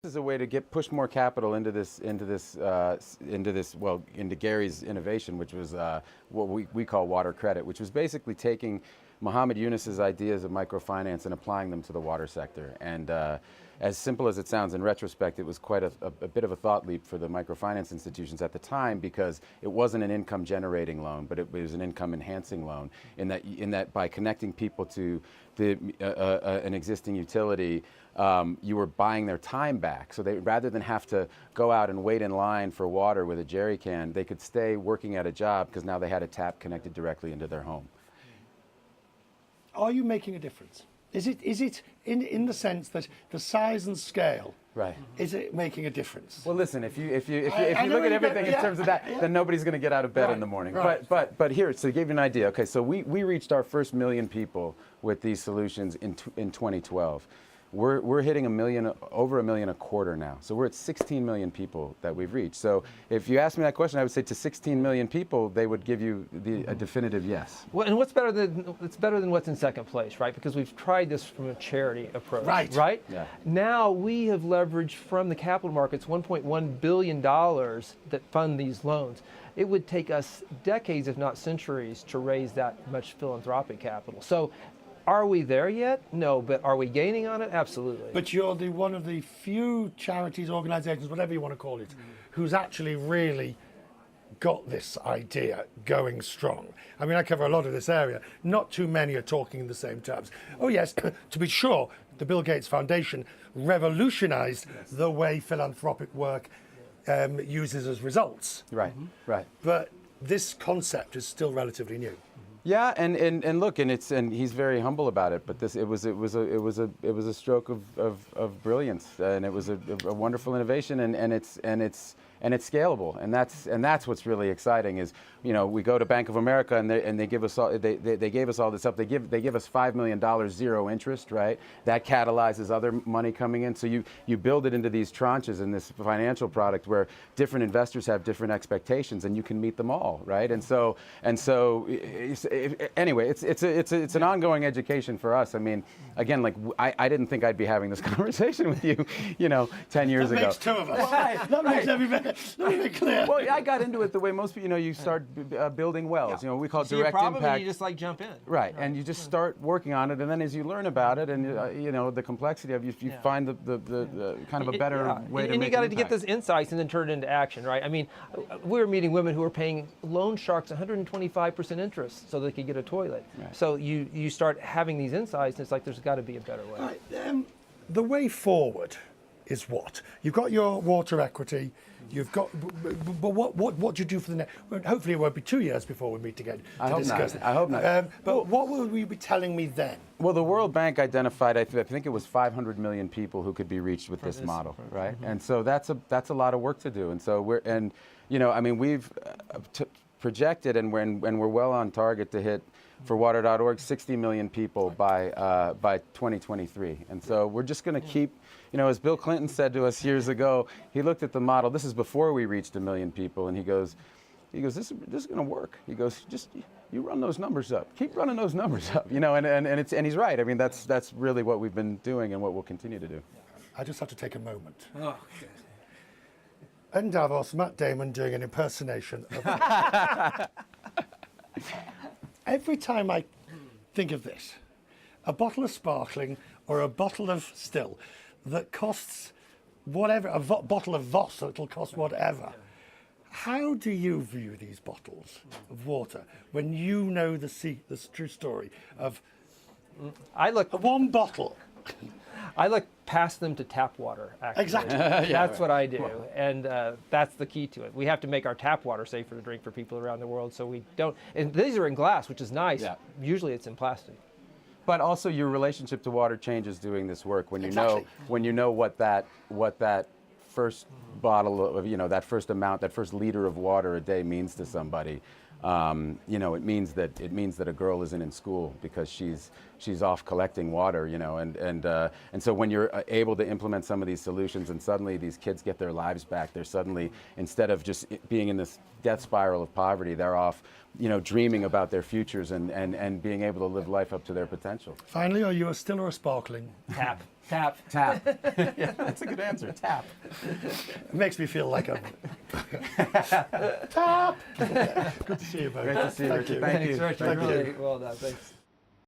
This is a way to push more capital into Gary's innovation, which was what we call water credit, which was basically taking Muhammad Yunus's ideas of microfinance and applying them to the water sector. And as simple as it sounds, in retrospect, it was quite a bit of a thought leap for the microfinance institutions at the time, because it wasn't an income generating loan, but it was an income enhancing loan, in that by connecting people to an existing utility, you were buying their time back. So rather than have to go out and wait in line for water with a jerry can, they could stay working at a job because now they had a tap connected directly into their home. Are you making a difference? Is it in the sense that the size and scale? Right. Is it making a difference? Well, listen. If you look at everything in terms of that, then nobody's going to get out of bed in the morning. Right. But here, so to give you an idea. Okay, so we reached our first 1 million people with these solutions in 2012. We're hitting over 1 million a quarter now. So we're at 16 million people that we've reached. So if you ask me that question, I would say to 16 million people, they would give you a definitive yes. Well, and it's better than what's in second place, right? Because we've tried this from a charity approach, right? Yeah. Now we have leveraged from the capital markets $1.1 billion that fund these loans. It would take us decades, if not centuries, to raise that much philanthropic capital. So, are we there yet? No, but are we gaining on it? Absolutely. But you're one of the few charities, organisations, whatever you want to call it, who's actually really got this idea going strong. I mean, I cover a lot of this area. Not too many are talking in the same terms. Oh yes, to be sure, the Bill Gates Foundation revolutionised the way philanthropic work uses as results. Right, right. But this concept is still relatively new. Yeah, and look, and he's very humble about it. But it was a stroke of brilliance, and it was a wonderful innovation, and it's scalable, and that's what's really exciting. Is, you know, we go to Bank of America and they give us all they gave us all this up. They give us $5 million, zero interest, right? That catalyzes other money coming in. So you build it into these tranches in this financial product where different investors have different expectations, and you can meet them all, right? And so anyway, it's an ongoing education for us. I mean, again, like I didn't think I'd be having this conversation with you, 10 years ago. That makes two of us. That makes everybody. Let me be clear. Well, I got into it the way most people, you start building wells. We call it direct impact. You just like jump in. Right, and you just start working on it, and then as you learn about it, and the complexity of it, you find the kind of a better way to make it. And you got to get those insights and then turn it into action, right? I mean, we were meeting women who were paying loan sharks 125% interest so they could get a toilet. Right. So you start having these insights, and it's like there's got to be a better way. Right. The way forward is what? You've got your water equity. You've got, but what do you do for the next? Well, hopefully, it won't be 2 years before we meet again to discuss it. I hope not. But what will you be telling me then? Well, the World Bank identified, I think it was 500 million people who could be reached with this model, right? And so that's a lot of work to do. And so we've projected, and we're well on target to hit, for water.org, 60 million people by 2023. And so we're just going to keep, as Bill Clinton said to us years ago, he looked at the model. This is before we reached 1 million people, and he goes, this is going to work. He goes, just you run those numbers up. Keep running those numbers up, and he's right. I mean, that's really what we've been doing and what we'll continue to do. I just have to take a moment. Oh, okay. In Davos, Matt Damon doing an impersonation of every time I think of this, a bottle of sparkling or a bottle of still that costs whatever, a bottle of Voss, it'll cost whatever. How do you view these bottles of water when you know the true story of one bottle? I look past them to tap water, actually. Exactly. That's what I do, and that's the key to it. We have to make our tap water safer to drink for people around the world, so we don't, and these are in glass, which is nice. Yeah. Usually it's in plastic. But also your relationship to water changes doing this work when you know what that first bottle of, that first amount, that first liter of water a day means to somebody. It means that a girl isn't in school because she's off collecting water, and so when you're able to implement some of these solutions and suddenly these kids get their lives back, they're suddenly, instead of just being in this death spiral of poverty, they're off, dreaming about their futures and being able to live life up to their potential. Finally, are you a still or a sparkling? Tap. Tap. Tap. Yeah, that's a good answer. Tap. It makes me feel like a tap. Good to see you both. Great to see you, Thank Richard. you. Thank Thanks, you. Richard. Thank you. Really well done. Thanks.